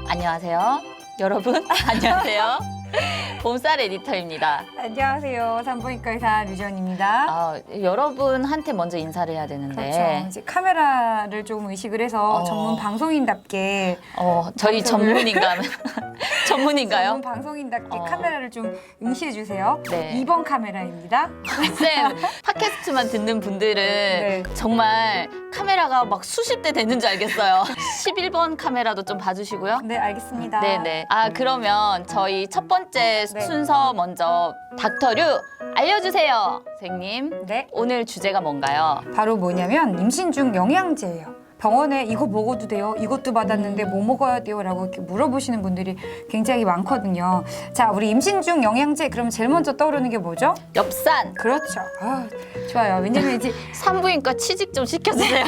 안녕하세요. 여러분, 안녕하세요. 봄살 에디터입니다. 안녕하세요. 산부인과 의사 류지연입니다. 여러분한테 먼저 인사를 해야 되는데. 그렇죠. 이제 카메라를 조금 의식을 해서 전문 방송인답게 저희 전문인가요? 전문인가요? 전문 방송인답게 카메라를 좀 응시해 주세요. 네. 2번 카메라입니다. 쌤, 팟캐스트만 듣는 분들은 네. 정말 카메라가 막 수십 대 되는 줄 알겠어요. 11번 카메라도 좀 봐주시고요. 네, 알겠습니다. 네네. 그러면 저희 첫 번째 네. 순서 먼저 닥터류 알려주세요, 선생님. 네. 오늘 주제가 뭔가요? 바로 뭐냐면 임신 중 영양제예요. 병원에 이거 먹어도 돼요? 이것도 받았는데 뭐 먹어야 돼요? 라고 이렇게 물어보시는 분들이 굉장히 많거든요. 자, 우리 임신 중 영양제 그럼 제일 먼저 떠오르는 게 뭐죠? 엽산. 그렇죠. 좋아요. 왜냐면 이제 산부인과 취직 좀 시켜주세요.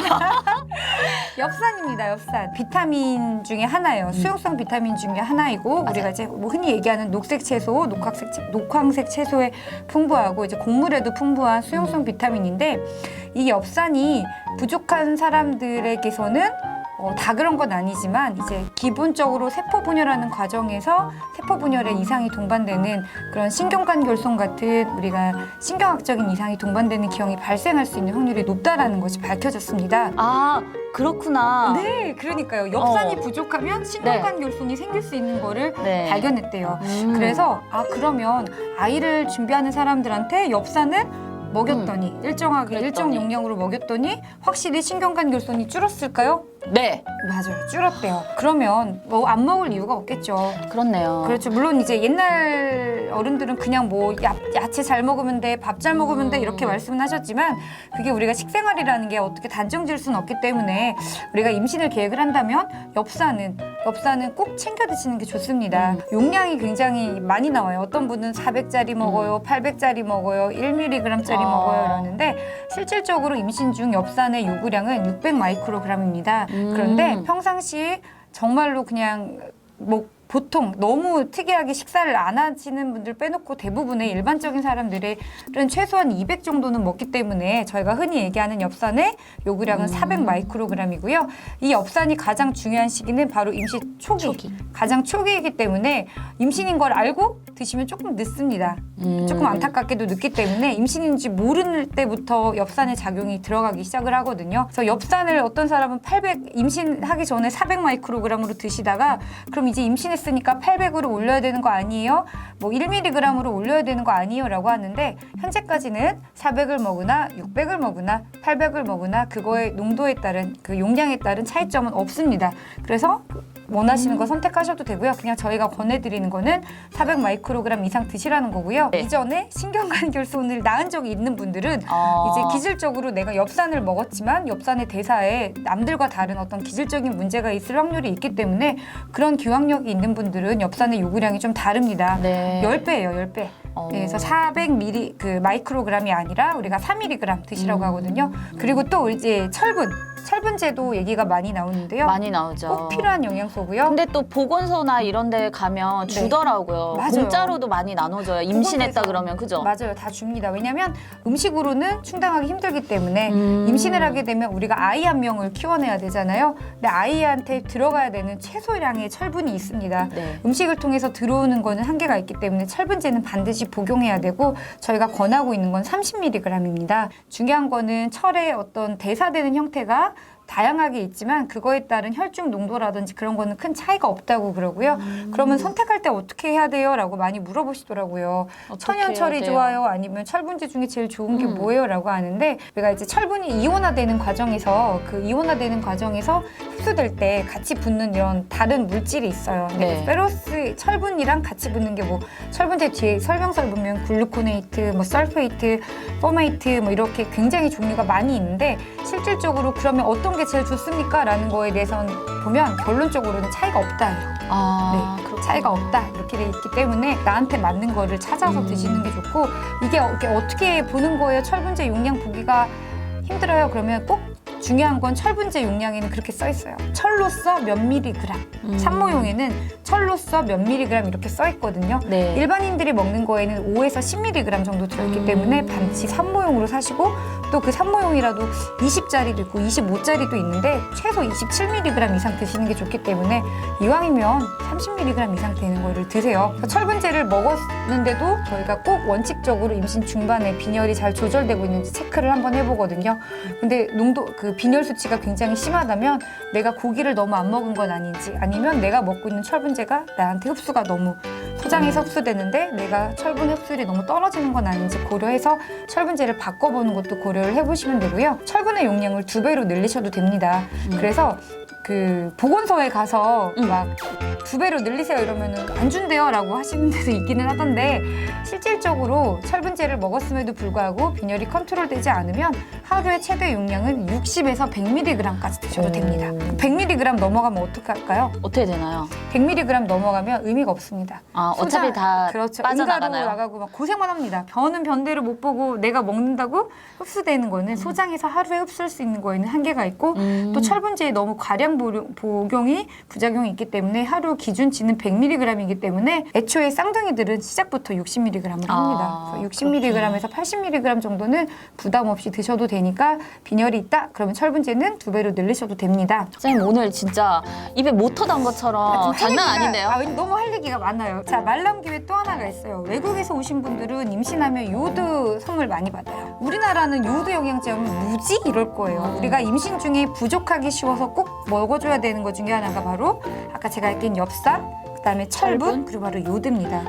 엽산입니다. 엽산. 비타민 중에 하나예요. 수용성 비타민 중에 하나이고 우리가 이제 뭐 흔히 얘기하는 녹색 채소, 녹황색 채소에 풍부하고 이제 곡물에도 풍부한 수용성 비타민인데 이 엽산이 부족한 사람들에게서는 다 그런 건 아니지만 이제 기본적으로 세포 분열하는 과정에서 세포 분열에 이상이 동반되는 그런 신경관결손 같은 우리가 신경학적인 이상이 동반되는 기형이 발생할 수 있는 확률이 높다라는 것이 밝혀졌습니다. 그렇구나. 네, 그러니까요. 엽산이 부족하면 신경관결손이 생길 수 있는 거를 발견했대요. 그래서 그러면 아이를 준비하는 사람들한테 엽산을 먹였더니 일정 용량으로 먹였더니 확실히 신경관결손이 줄었을까요? 네. 맞아요. 줄었대요. 그러면 뭐 안 먹을 이유가 없겠죠. 그렇네요. 그렇죠. 물론 이제 옛날 어른들은 그냥 뭐 야채 잘 먹으면 돼, 밥 잘 먹으면 돼 이렇게 말씀은 하셨지만 그게 우리가 식생활이라는 게 어떻게 단정 지을 수는 없기 때문에 우리가 임신을 계획을 한다면 엽산은 꼭 챙겨 드시는 게 좋습니다. 용량이 굉장히 많이 나와요. 어떤 분은 400짜리 먹어요, 800짜리 먹어요, 1mg짜리 먹어요 이러는데 실질적으로 임신 중 엽산의 요구량은 600 마이크로그램입니다. 그런데 평상시에 정말로 그냥 뭐 보통 너무 특이하게 식사를 안 하시는 분들 빼놓고 대부분의 일반적인 사람들은 최소한 200 정도는 먹기 때문에 저희가 흔히 얘기하는 엽산의 요구량은 400 마이크로그램이고요. 이 엽산이 가장 중요한 시기는 바로 임신 초기. 가장 초기이기 때문에 임신인 걸 알고 드시면 조금 늦습니다. 조금 안타깝게도 늦기 때문에 임신인지 모르는 때부터 엽산의 작용이 들어가기 시작을 하거든요. 그래서 엽산을 어떤 사람은 임신하기 전에 400 마이크로그램으로 드시다가 그럼 이제 임신했으니까 800으로 올려야 되는 거 아니에요? 뭐 1mg으로 올려야 되는 거 아니에요? 라고 하는데 현재까지는 400을 먹으나 600을 먹으나 800을 먹으나 그거의 농도에 따른 그 용량에 따른 차이점은 없습니다. 그래서 원하시는 거 선택하셔도 되고요. 그냥 저희가 권해드리는 거는 400 마이크로그램 이상 드시라는 거고요. 네. 이전에 신경관결손을 낳은 적이 있는 분들은 이제 기질적으로 내가 엽산을 먹었지만 엽산의 대사에 남들과 다른 어떤 기질적인 문제가 있을 확률이 있기 때문에 그런 기왕력이 있는 분들은 엽산의 요구량이 좀 다릅니다. 네. 10배예요, 10배. 네, 그래서 400 마이크로그램이 아니라 우리가 4mg 드시라고 하거든요. 그리고 또 이제 철분제도 얘기가 많이 나오는데요. 많이 나오죠. 꼭 필요한 영양소고요. 근데 또 보건소나 이런 데 가면 주더라고요. 맞아요. 공짜로도 많이 나눠줘요. 임신했다 보건소에서. 그러면, 그죠? 맞아요. 다 줍니다. 왜냐하면 음식으로는 충당하기 힘들기 때문에 임신을 하게 되면 우리가 아이 한 명을 키워내야 되잖아요. 근데 아이한테 들어가야 되는 최소량의 철분이 있습니다. 네. 음식을 통해서 들어오는 거는 한계가 있기 때문에 철분제는 반드시 복용해야 되고 저희가 권하고 있는 건 30mg입니다. 중요한 거는 철의 어떤 대사되는 형태가 다양하게 있지만 그거에 따른 혈중 농도라든지 그런 거는 큰 차이가 없다고 그러고요. 그러면 선택할 때 어떻게 해야 돼요? 라고 많이 물어보시더라고요. 천연철이 좋아요? 아니면 철분제 중에 제일 좋은 게 뭐예요? 라고 하는데 우리가 이제 철분이 이온화되는 과정에서 흡수될 때 같이 붙는 이런 다른 물질이 있어요. 네. 페로스 철분이랑 같이 붙는 게 뭐 철분제 뒤에 설명서를 보면 글루코네이트, 뭐 설페이트, 포메이트 뭐 이렇게 굉장히 종류가 많이 있는데 실질적으로 그러면 어떤 게 제일 좋습니까? 라는 거에 대해서는 보면 결론적으로는 차이가 없다예요. 네, 차이가 없다 이렇게 돼 있기 때문에 나한테 맞는 거를 찾아서 드시는 게 좋고 이게 어떻게 보는 거예요? 철분제 용량 보기가 힘들어요. 그러면 꼭 중요한 건 철분제 용량에는 그렇게 써 있어요. 철로서 몇 미리그램. 산모용에는 철로서 몇 미리그램 이렇게 써 있거든요. 네. 일반인들이 먹는 거에는 5에서 10mg 정도 들어있기 때문에 반드시 산모용으로 사시고 또 그 산모용이라도 20짜리도 있고 25짜리도 있는데 최소 27mg 이상 드시는 게 좋기 때문에 이왕이면 30mg 이상 되는 거를 드세요. 철분제를 먹었는데도 저희가 꼭 원칙적으로 임신 중반에 빈혈이 잘 조절되고 있는지 체크를 한번 해보거든요. 근데 그 빈혈 수치가 굉장히 심하다면 내가 고기를 너무 안 먹은 건 아닌지 아니면 내가 먹고 있는 철분제가 나한테 흡수가 너무 소장에서 흡수되는데 내가 철분 흡수율이 너무 떨어지는 건 아닌지 고려해서 철분제를 바꿔보는 것도 고려를 해보시면 되고요. 철분의 용량을 2배로 늘리셔도 됩니다. 그래서 그 보건소에 가서 막 2배로 늘리세요 이러면은 안 준대요 라고 하시는 데도 있기는 하던데 실질적으로 철분제를 먹었음에도 불구하고 빈혈이 컨트롤되지 않으면 하루에 최대 용량은 60에서 100mg까지 드셔도 됩니다. 100mg 넘어가면 어떻게 할까요? 어떻게 되나요? 100mg 넘어가면 의미가 없습니다. 아, 어차피 다 그렇죠. 빠져나가나요? 응가로 나가고 막 고생만 합니다. 변은 변대로 못 보고 내가 먹는다고 흡수되는 거는 소장에서 하루에 흡수할 수 있는 거에는 한계가 있고 또 철분제에 너무 과량 복용이 부작용이 있기 때문에 하루 기준치는 100mg이기 때문에 애초에 쌍둥이들은 시작부터 60mg을 합니다. 아, 그래서 60mg에서 80mg 정도는 부담 없이 드셔도 되니까 빈혈이 있다? 그러면 철분제는 2배로 늘리셔도 됩니다. 선생님 오늘 진짜 입에 못 터던 것처럼 장난 아닌데요? 너무 할 얘기가 많아요. 자, 말 나온 김에 또 하나가 있어요. 외국에서 오신 분들은 임신하면 요오드 선물 많이 받아요. 우리나라는 요오드 영양제 하면 무지 이럴 거예요. 우리가 임신 중에 부족하기 쉬워서 꼭 먹어줘야 되는 것 중에 하나가 바로 아까 제가 얘기한 엽산, 그다음에 철분, 그리고 바로 요드입니다.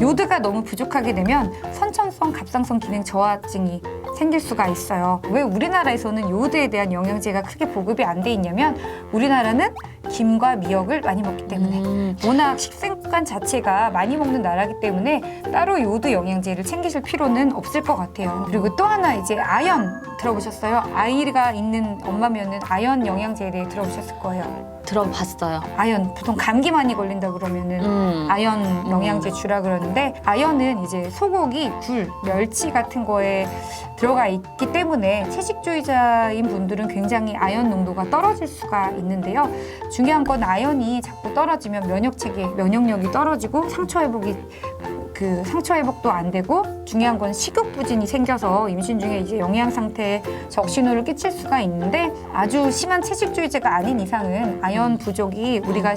요드가 너무 부족하게 되면 선천성 갑상선 기능 저하증이 생길 수가 있어요. 왜 우리나라에서는 요오드에 대한 영양제가 크게 보급이 안 돼 있냐면 우리나라는 김과 미역을 많이 먹기 때문에 워낙 식습관 자체가 많이 먹는 나라기 때문에 따로 요오드 영양제를 챙기실 필요는 없을 것 같아요. 그리고 또 하나 이제 아연 들어보셨어요? 아이가 있는 엄마면은 아연 영양제에 대해 들어보셨을 거예요. 들어봤어요. 아연 보통 감기 많이 걸린다 그러면은 아연 영양제 주라 그러는데 아연은 이제 소고기, 굴, 멸치 같은 거에 들어가 있기 때문에 채식주의자인 분들은 굉장히 아연 농도가 떨어질 수가 있는데요. 중요한 건 아연이 자꾸 떨어지면 면역력이 떨어지고 상처 회복도 안 되고 중요한 건 식욕 부진이 생겨서 임신 중에 이제 영양 상태에 적신호를 끼칠 수가 있는데 아주 심한 채식주의자가 아닌 이상은 아연 부족이 우리가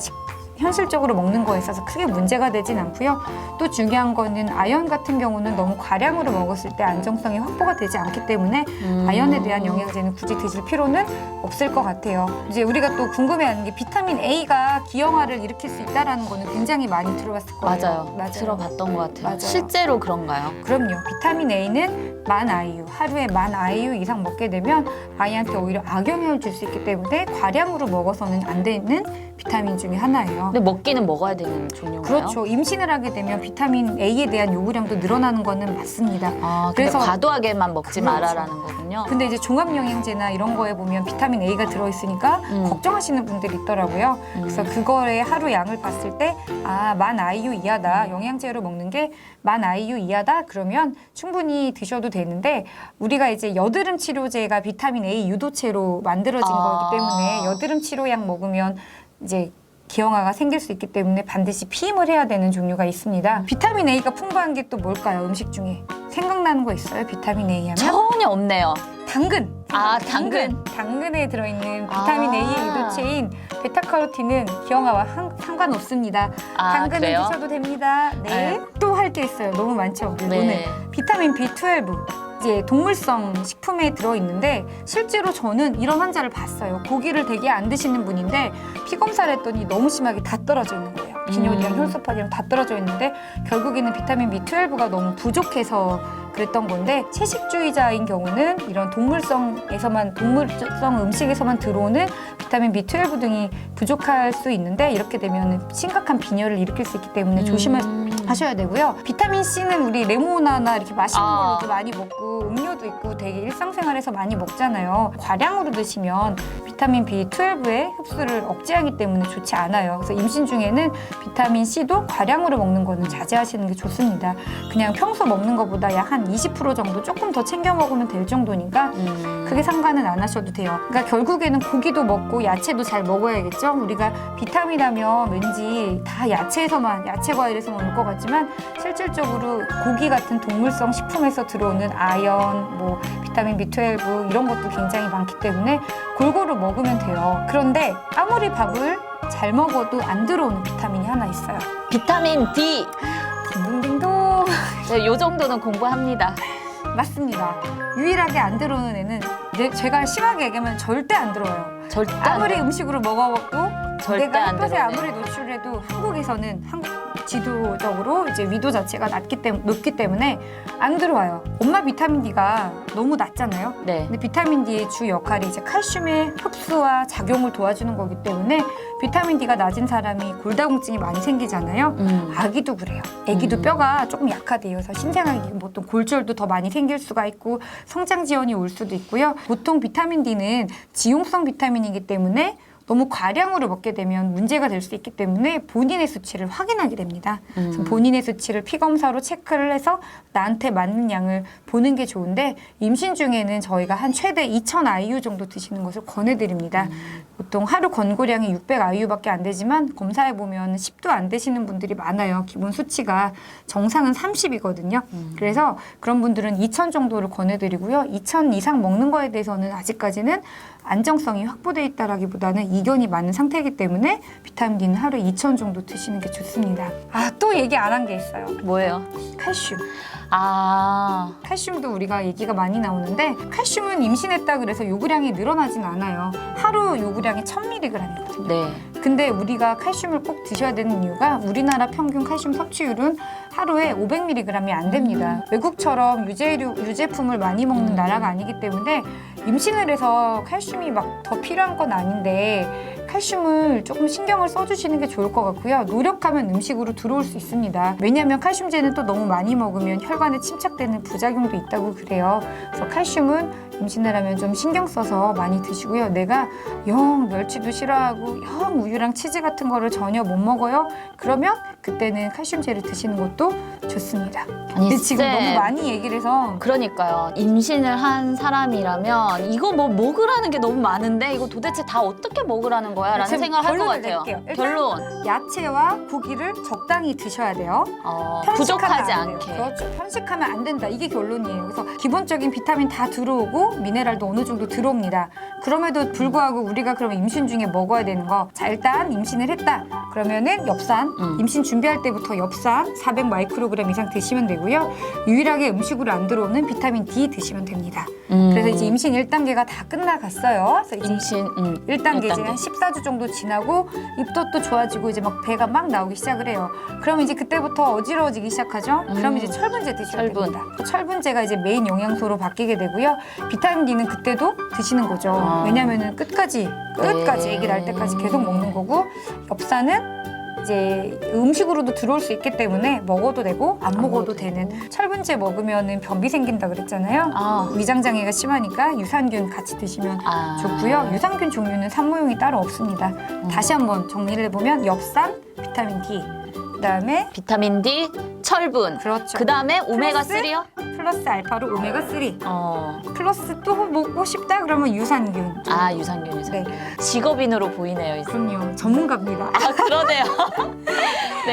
현실적으로 먹는 거에 있어서 크게 문제가 되진 않고요. 또 중요한 거는 아연 같은 경우는 너무 과량으로 먹었을 때 안정성이 확보가 되지 않기 때문에 아연에 대한 영양제는 굳이 드실 필요는 없을 것 같아요. 이제 우리가 또 궁금해하는 게 비타민 A가 기형아를 일으킬 수 있다는 거는 굉장히 많이 들어봤을 거예요. 맞아요. 들어봤던 것 같아요. 맞아요. 실제로 그런가요? 그럼요. 비타민 A는 1000IU, 하루에 1000IU 이상 먹게 되면 아이한테 오히려 악영향을 줄 수 있기 때문에 과량으로 먹어서는 안 되는 비타민 중에 하나예요. 근데 먹기는 먹어야 되는 종류인가요? 그렇죠. 임신을 하게 되면 비타민 A에 대한 요구량도 늘어나는 거는 맞습니다. 아, 그래서 과도하게만 먹지 그렇죠. 말아라는 거군요. 근데 이제 종합영양제나 이런 거에 보면 비타민 A가 들어있으니까 걱정하시는 분들이 있더라고요. 그래서 그거의 하루 양을 봤을 때 1000IU 이하다. 영양제로 먹는 게 1000IU 이하다. 그러면 충분히 드셔도 되는데 우리가 이제 여드름 치료제가 비타민 A 유도체로 만들어진 거기 때문에 여드름 치료약 먹으면 이제 기형아가 생길 수 있기 때문에 반드시 피임을 해야 되는 종류가 있습니다. 비타민 A가 풍부한 게 또 뭘까요? 음식 중에 생각나는 거 있어요? 비타민 A 하면? 전혀 없네요. 당근. 아, 당근. 당근에 들어있는 비타민 A의 유도체인 베타카로틴은 기형아와 상관없습니다. 당근은 그래요? 드셔도 됩니다. 네. 또 할 게 있어요. 너무 많죠. 네. 오늘 비타민 B12. 이제 동물성 식품에 들어있는데 실제로 저는 이런 환자를 봤어요. 고기를 되게 안 드시는 분인데 피 검사를 했더니 너무 심하게 다 떨어져 있는 거예요. 빈혈이랑 혈소판이랑 다 떨어져 있는데 결국에는 비타민 B12가 너무 부족해서 그랬던 건데 채식주의자인 경우는 이런 동물성 음식에서만 들어오는 비타민 B12 등이 부족할 수 있는데 이렇게 되면 심각한 빈혈을 일으킬 수 있기 때문에 조심할 하셔야 되고요. 비타민 C는 우리 레모나나 이렇게 맛있는 아. 걸로도 많이 먹고 음료도 있고 되게 일상생활에서 많이 먹잖아요. 과량으로 드시면 비타민 B12의 흡수를 억제하기 때문에 좋지 않아요. 그래서 임신 중에는 비타민 C도 과량으로 먹는 거는 자제하시는 게 좋습니다. 그냥 평소 먹는 것보다 약 한 20% 정도 조금 더 챙겨 먹으면 될 정도니까 크게 상관은 안 하셔도 돼요. 그러니까 결국에는 고기도 먹고 야채도 잘 먹어야겠죠. 우리가 비타민하면 왠지 다 야채에서만, 야채 과일에서만 올 것 같지만 실질적으로 고기 같은 동물성 식품에서 들어오는 아연, 뭐 비타민 B12 이런 것도 굉장히 많기 때문에 골고루 먹으면 돼요. 그런데 아무리 밥을 잘 먹어도 안 들어오는 비타민이 하나 있어요. 비타민 D. 딩동딩동. 네, 요 정도는 공부합니다. 맞습니다. 유일하게 안 들어오는 애는 제가 심하게 얘기하면 절대 안 들어와요. 절대 안 아무리 들어. 음식으로 먹어먹고 절대 내가 안 햇볕에 들어오네. 아무리 노출해도 한국에서는 지도적으로 이제 위도 자체가 높기 때문에 안 들어와요. 엄마 비타민 D가 너무 낮잖아요. 네. 근데 비타민 D의 주 역할이 이제 칼슘의 흡수와 작용을 도와주는 거기 때문에 비타민 D가 낮은 사람이 골다공증이 많이 생기잖아요. 아기도 그래요. 아기도 뼈가 조금 약하대요. 그래서 신생아기 보통 골절도 더 많이 생길 수가 있고 성장 지연이 올 수도 있고요. 보통 비타민 D는 지용성 비타민이기 때문에 너무 과량으로 먹게 되면 문제가 될 수 있기 때문에 본인의 수치를 확인하게 됩니다. 그래서 본인의 수치를 피검사로 체크를 해서 나한테 맞는 양을 보는 게 좋은데 임신 중에는 저희가 한 최대 2000 IU 정도 드시는 것을 권해드립니다. 보통 하루 권고량이 600 IU밖에 안 되지만 검사해 보면 10도 안 되시는 분들이 많아요. 기본 수치가 정상은 30이거든요. 그래서 그런 분들은 2000 정도를 권해드리고요. 2000 이상 먹는 거에 대해서는 아직까지는 안정성이 확보돼 있다라기보다는 이견이 많은 상태이기 때문에 비타민 D는 하루에 2000 정도 드시는 게 좋습니다. 아, 또 얘기 안 한 게 있어요. 뭐예요? 칼슘. 아, 칼슘도 우리가 얘기가 많이 나오는데 칼슘은 임신했다 그래서 요구량이 늘어나진 않아요. 하루 요구량이 1000mg이거든요. 네. 근데 우리가 칼슘을 꼭 드셔야 되는 이유가 우리나라 평균 칼슘 섭취율은 하루에 500mg이 안 됩니다. 외국처럼 유제품을 많이 먹는 나라가 아니기 때문에 임신을 해서 칼슘이 막 더 필요한 건 아닌데 칼슘을 조금 신경을 써주시는 게 좋을 것 같고요. 노력하면 음식으로 들어올 수 있습니다. 왜냐하면 칼슘제는 또 너무 많이 먹으면 혈관에 침착되는 부작용도 있다고 그래요. 그래서 칼슘은 임신을 하면 좀 신경 써서 많이 드시고요. 내가 영 멸치도 싫어하고 영 우유랑 치즈 같은 거를 전혀 못 먹어요. 그러면 그때는 칼슘제를 드시는 것도 좋습니다. 아니, 근데 지금 쌤. 너무 많이 얘기를 해서 그러니까요. 임신을 한 사람이라면 이거 뭐 먹으라는 게 너무 많은데 이거 도대체 다 어떻게 먹으라는 거야? 라는 지금 생각을 할 것 결론을 같아요. 낼게요. 일단 결론. 야채와 고기를 적당히 드셔야 돼요. 부족하지 편식하면 안 않게. 돼요. 그렇죠. 편식하면 안 된다. 이게 결론이에요. 그래서 기본적인 비타민 다 들어오고 미네랄도 어느 정도 들어옵니다. 그럼에도 불구하고 우리가 그러면 임신 중에 먹어야 되는 거. 자, 일단 임신을 했다. 그러면은 엽산, 임신 준비할 때부터 엽산 400 마이크로그램 이상 드시면 되고요. 유일하게 음식으로 안 들어오는 비타민 D 드시면 됩니다. 그래서 이제 임신 1단계가 다 끝나갔어요. 그래서 이제 임신 1단계 이제 1단계. 한 14주 정도 지나고 입도 또 좋아지고 이제 막 배가 막 나오기 시작을 해요. 그럼 이제 그때부터 어지러워지기 시작하죠. 그럼 이제 철분제 드셔야 철분. 됩니다. 그 철분제가 이제 메인 영양소로 바뀌게 되고요. 비타민 D는 그때도 드시는 거죠. 아. 왜냐면은 끝까지 아기 날 때까지 계속 먹는 거고 엽산은 이제 음식으로도 들어올 수 있기 때문에 먹어도 되고 안 먹어도 되는 철분제 먹으면은 변비 생긴다 그랬잖아요. 아. 위장 장애가 심하니까 유산균 같이 드시면 아. 좋고요. 유산균 종류는 산모용이 따로 없습니다. 다시 한번 정리를 해보면 엽산, 비타민 D, 그다음에 비타민 D, 철분. 그렇죠. 그다음에 오메가 플러스 3요? 플러스 알파로 오메가 3. 어. 플러스 또 먹고 싶다 그러면 유산균. 아, 유산균. 네, 직업인으로 보이네요, 이제. 그럼요. 전문가입니다. 아, 그러네요.